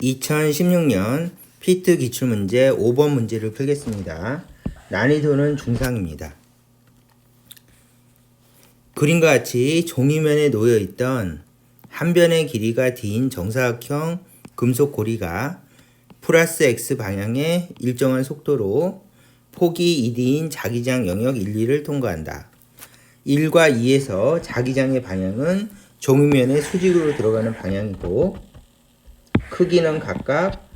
2016년 피트 기출문제 5번 문제를 풀겠습니다. 난이도는 중상입니다. 그림과 같이 종이면에 놓여있던 한 변의 길이가 d인 정사각형 금속 고리가 플러스 x 방향의 일정한 속도로 폭이 2d인 자기장 영역 1, 2를 통과한다. 1과 2에서 자기장의 방향은 종이면의 수직으로 들어가는 방향이고 크기는 각각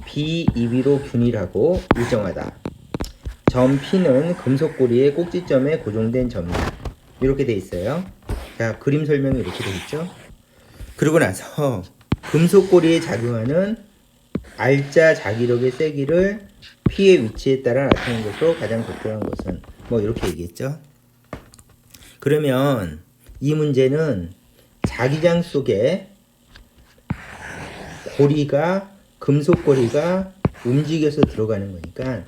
b, 2b로 균일하고 일정하다. 점 P는 금속고리의 꼭지점에 고정된 점이다. 이렇게 돼 있어요. 자, 그림 설명이 이렇게 돼 있죠. 그러고 나서 금속고리에 작용하는 R자 자기력의 세기를 P의 위치에 따라 나타내는 것으로 가장 적절한 것은 뭐 이렇게 얘기했죠. 그러면 이 문제는 자기장 속에 고리가 금속고리가 움직여서 들어가는 거니까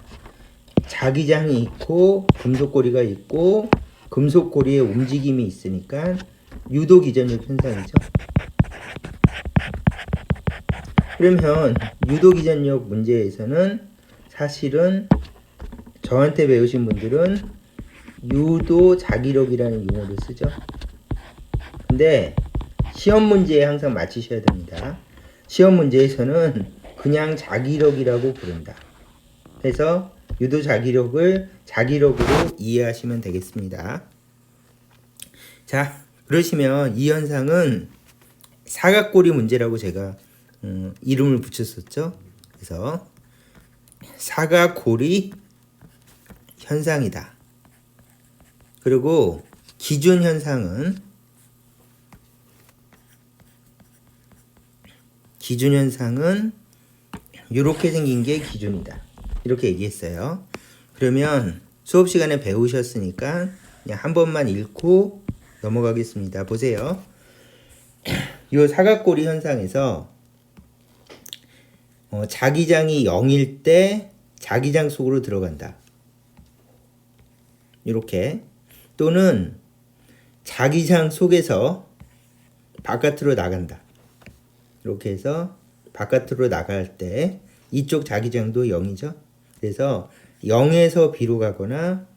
자기장이 있고 금속고리가 있고 금속고리에 움직임이 있으니까 유도기전력 현상이죠. 그러면 유도기전력 문제에서는 사실은 저한테 배우신 분들은 유도자기력이라는 용어를 쓰죠. 근데 시험 문제에 항상 맞히셔야 됩니다. 시험 문제에서는 그냥 자기력이라고 부른다. 그래서 유도자기력을 자기력으로 이해하시면 되겠습니다. 자, 그러시면 이 현상은 사각고리 문제라고 제가 이름을 붙였었죠. 그래서 사각고리 현상이다. 그리고 기준 현상은 이렇게 생긴 게 기준이다. 이렇게 얘기했어요. 그러면 수업 시간에 배우셨으니까 그냥 한 번만 읽고 넘어가겠습니다. 보세요. 이 사각고리 현상에서 자기장이 0일 때 자기장 속으로 들어간다. 이렇게. 또는 자기장 속에서 바깥으로 나간다. 이렇게 해서 바깥으로 나갈 때 이쪽 자기장도 0이죠. 그래서 0에서 B로 가거나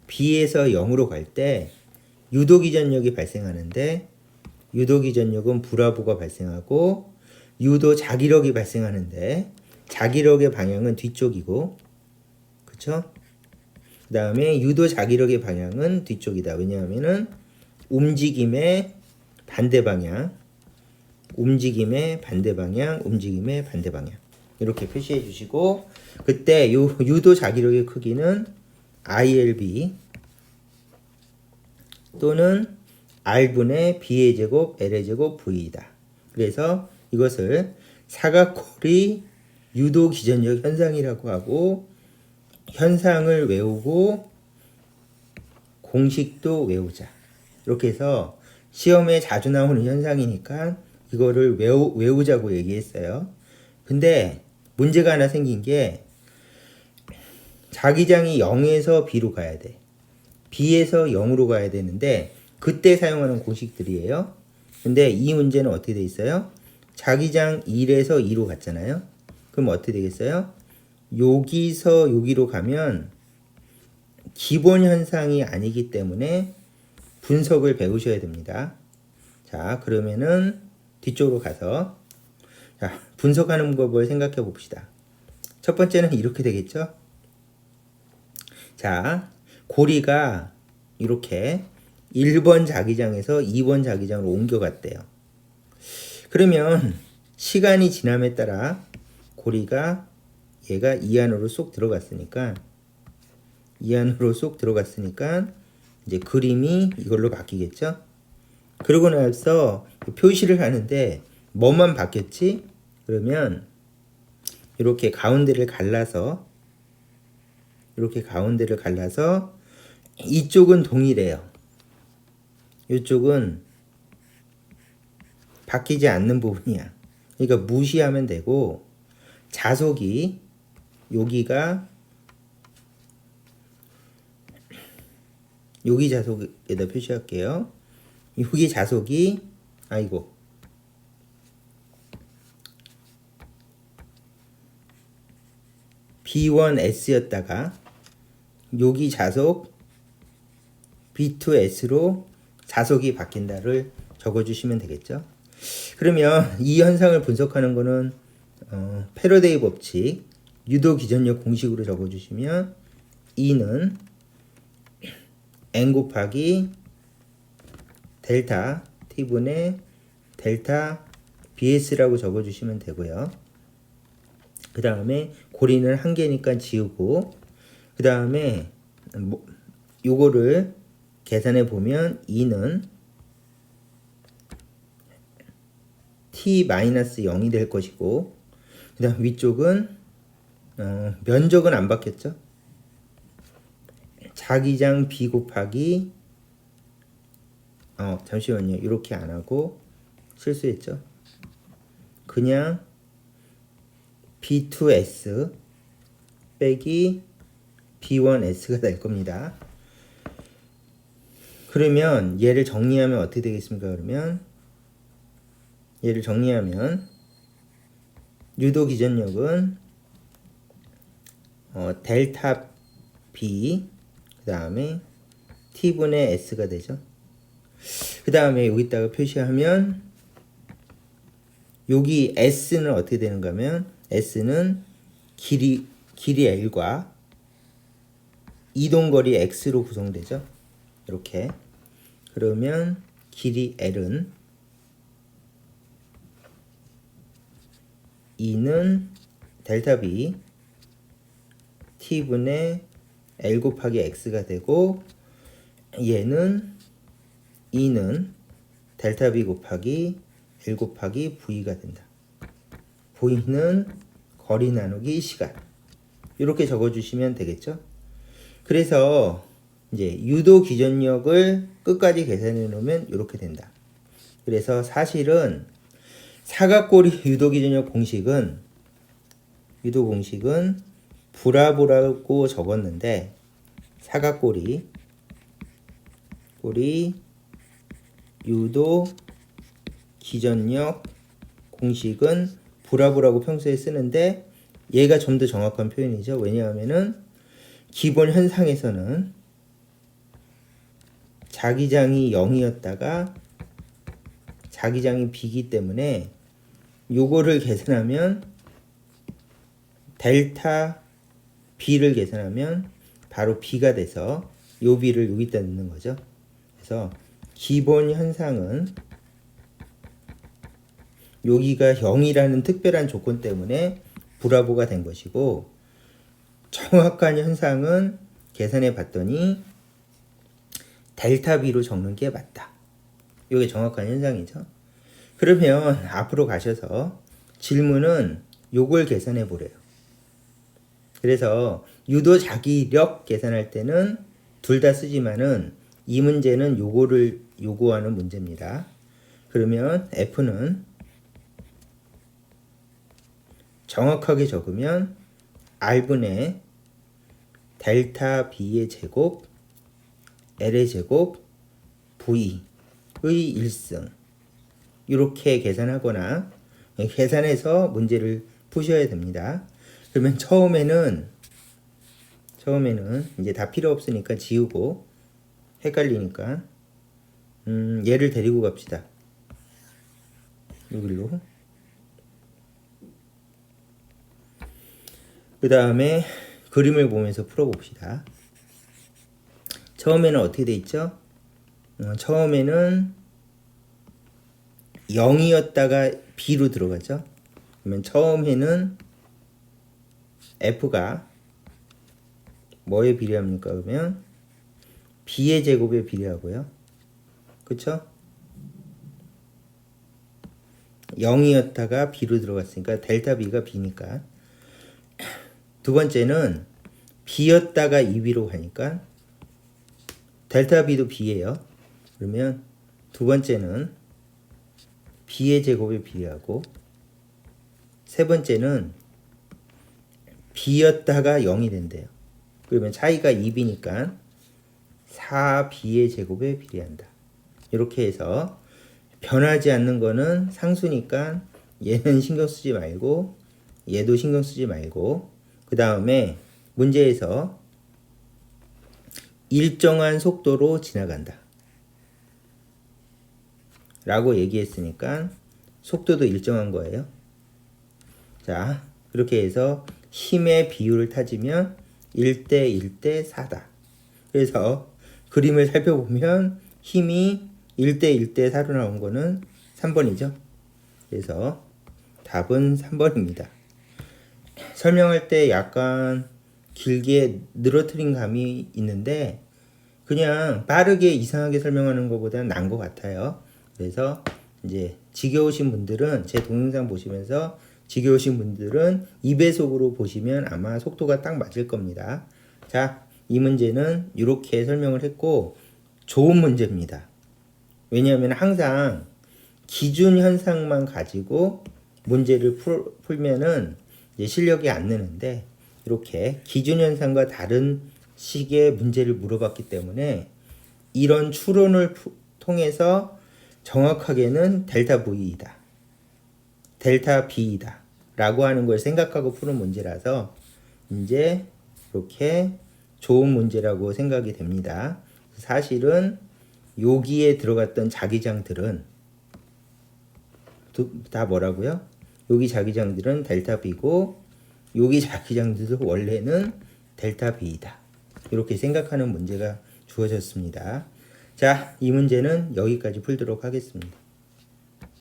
B에서 0으로 갈 때 유도기전력이 발생하는데 유도기전력은 불화보가 발생하고 유도자기력이 발생하는데 자기력의 방향은 뒤쪽이고 그쵸? 그 다음에 유도자기력의 방향은 뒤쪽이다. 왜냐하면은 움직임의 반대 방향 이렇게 표시해 주시고 그때 유도 자기력의 크기는 ILB 또는 R분의 B의 제곱 L의 제곱 V이다. 그래서 이것을 사각고리 유도 기전력 현상이라고 하고 현상을 외우고 공식도 외우자. 이렇게 해서 시험에 자주 나오는 현상이니까 이거를 외우자고 얘기했어요. 근데 문제가 하나 생긴 게 자기장이 0에서 B로 가야 돼. B에서 0으로 가야 되는데 그때 사용하는 공식들이에요. 근데 이 문제는 어떻게 돼 있어요? 자기장 1에서 2로 갔잖아요. 그럼 어떻게 되겠어요? 여기서 여기로 가면 기본 현상이 아니기 때문에 분석을 배우셔야 됩니다. 자, 그러면은 뒤쪽으로 가서 자, 분석하는 법을 생각해 봅시다. 첫 번째는 이렇게 되겠죠? 자, 고리가 이렇게 1번 자기장에서 2번 자기장으로 옮겨갔대요. 그러면 시간이 지남에 따라 고리가 얘가 이 안으로 쏙 들어갔으니까 이제 그림이 이걸로 바뀌겠죠? 그러고 나서 표시를 하는데 뭐만 바뀌었지? 그러면 이렇게 가운데를 갈라서 이쪽은 동일해요. 이쪽은 바뀌지 않는 부분이야. 그러니까 무시하면 되고 자석이 여기가 여기 자석에다 표시할게요. 여기 자석이 B1S였다가 여기 자속 B2S로 자속이 바뀐다를 적어주시면 되겠죠. 그러면 이 현상을 분석하는 거는 패러데이 법칙 유도 기전력 공식으로 적어주시면 E는 N 곱하기 델타 T분의 델타 BS라고 적어주시면 되고요. 그 다음에 고리는 한 개니까 지우고, 그 다음에 요거를 계산해 보면 E는 T-0이 될 것이고, 그 다음 위쪽은 면적은 안 바뀌었죠. 자기장 B 곱하기 잠시만요. 이렇게 안 하고 실수했죠. 그냥 B2S 빼기 B1S가 될 겁니다. 그러면 얘를 정리하면 어떻게 되겠습니까? 그러면 얘를 정리하면 유도 기전력은 델타 B 그 다음에 T분의 S가 되죠. 그 다음에 여기다가 표시하면 여기 S는 어떻게 되는가 하면 S는 길이 L과 이동거리 X로 구성되죠. 이렇게. 그러면 길이 L은 E는 델타 B T분의 L 곱하기 X가 되고, 얘는 E는 델타 B 곱하기 L 곱하기 V가 된다. V는 거리 나누기 시간. 이렇게 적어주시면 되겠죠. 그래서 이제 유도 기전력을 끝까지 계산해 놓으면 이렇게 된다. 그래서 사실은 사각고리 유도 기전력 공식은 브라보라고 적었는데, 사각고리 유도 기전력 공식은 브라보라고 평소에 쓰는데 얘가 좀 더 정확한 표현이죠. 왜냐하면은 기본 현상에서는 자기장이 0이었다가 자기장이 B이기 때문에 요거를 계산하면 델타 B를 계산하면 바로 B가 돼서 요 B를 여기다 넣는 거죠. 그래서 기본 현상은 여기가 0이라는 특별한 조건 때문에 브라보가 된 것이고, 정확한 현상은 계산해 봤더니 델타 B로 적는 게 맞다. 이게 정확한 현상이죠. 그러면 앞으로 가셔서 질문은 요걸 계산해 보래요. 그래서 유도 자기력 계산할 때는 둘 다 쓰지만은 이 문제는 요거를 요구하는 문제입니다. 그러면 F는 정확하게 적으면 R분의 델타 B의 제곱 L의 제곱 V의 1승 이렇게 계산하거나 계산해서 문제를 푸셔야 됩니다. 그러면 처음에는 이제 다 필요 없으니까 지우고, 헷갈리니까 얘를 데리고 갑시다. 여기로. 그 다음에 그림을 보면서 풀어봅시다. 처음에는 어떻게 돼 있죠? 처음에는 0이었다가 B로 들어가죠. 그러면 처음에는 F가 뭐에 비례합니까? 그러면 B의 제곱에 비례하고요. 그쵸? 0이었다가 B로 들어갔으니까 델타 B가 B니까. 두 번째는 B였다가 2B로 가니까 델타 B도 B예요. 그러면 두 번째는 B의 제곱에 비례하고, 세 번째는 B였다가 0이 된대요. 그러면 차이가 2B니까 4B의 제곱에 비례한다. 이렇게 해서 변하지 않는 거는 상수니까 얘는 신경 쓰지 말고 얘도 신경 쓰지 말고, 그 다음에 문제에서 일정한 속도로 지나간다 라고 얘기했으니까 속도도 일정한 거예요. 자, 그렇게 해서 힘의 비율을 따지면 1대 1대 4다. 그래서 그림을 살펴보면 힘이 1대 1대 4로 나온 거는 3번이죠. 그래서 답은 3번입니다. 설명할 때 약간 길게 늘어뜨린 감이 있는데 그냥 빠르게 이상하게 설명하는 것보다는 나은 것 같아요. 그래서 이제 지겨우신 분들은 제 동영상 보시면서 지겨우신 분들은 2배속으로 보시면 아마 속도가 딱 맞을 겁니다. 자, 이 문제는 이렇게 설명을 했고 좋은 문제입니다. 왜냐하면 항상 기준 현상만 가지고 문제를 풀면은 이제 실력이 안 느는데 이렇게 기준 현상과 다른 식의 문제를 물어봤기 때문에 이런 추론을 통해서 정확하게는 델타 V이다. 델타 B이다. 라고 하는 걸 생각하고 푸는 문제라서 이제 이렇게 좋은 문제라고 생각이 됩니다. 사실은 여기에 들어갔던 자기장들은 다 뭐라고요? 여기 자기장들은 델타 B고 여기 자기장들도 원래는 델타 B이다. 이렇게 생각하는 문제가 주어졌습니다. 자, 이 문제는 여기까지 풀도록 하겠습니다.